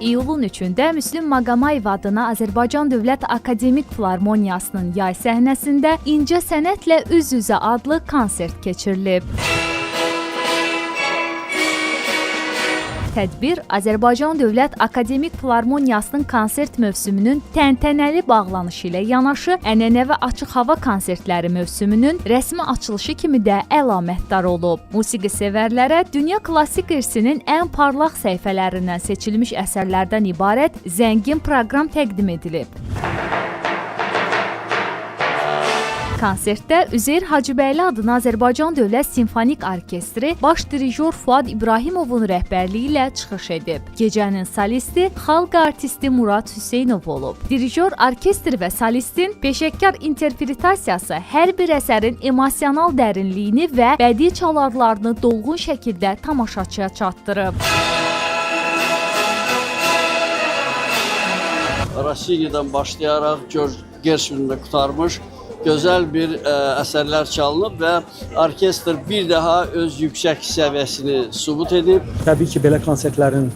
İyulun 3-də Müslüm Maqomayev adına Azərbaycan Dövlət Akademik Filarmoniyasının yay səhnəsində İncə Sənətlə Üz-üzə adlı konsert keçirilib. Tədbir Azərbaycan Dövlət Akademik Filarmoniyasının konsert mövsümünün təntənəli bağlanışı ilə yanaşı, ənənəvi açıq hava konsertləri mövsümünün rəsmi açılışı kimi də əlamətdar olub. Musiqi sevərlərə dünya klassik irsinin ən parlaq səhifələrindən seçilmiş əsərlərdən ibarət zəngin proqram təqdim edilib. Konsertdə Üzeyir Hacıbəyli adına Azərbaycan Dövlət Simfonik Orkestri baş dirijor Fuad İbrahimovun rəhbərliyi ilə çıxış edib. Gecənin solisti xalq artisti Murad Hüseynov olub. Dirijor, orkestr və solistin peşəkar interpretasiyası hər bir əsərin emosional dərinliyini və bədii çalarlarını dolğun şəkildə tamaşaçıya çatdırıb. Rossini'dən başlayaraq George Gershwin'də qurtarmış gözəl bir əsərlər çalınıb və orkestr bir daha öz yüksək səviyyəsini sübut edib. Təbii ki, belə konsertlərin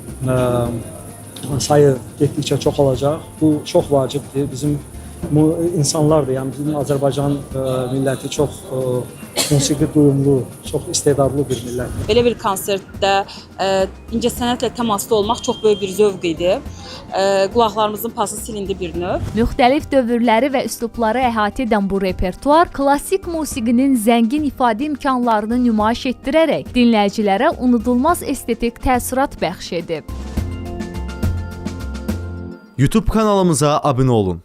sayı getdikcə çox olacaq. Bu çox vacibdir. Bizim insanlardır, yəni bizim Azərbaycan milləti çox musiqi duyumlu, çox istedadlı bir millətdir. Belə bir konsertdə incə sənətlə təmasda olmaq çox böyük bir zövq idi. Qulaqlarımızın pası silindi bir növ. Müxtəlif dövrləri və üslubları əhatə edən bu repertuar klassik musiqinin zəngin ifadə imkanlarını nümayiş etdirərək dinləyicilərə unudulmaz estetik təəssürat bəxş edib. YouTube kanalımıza abunə olun.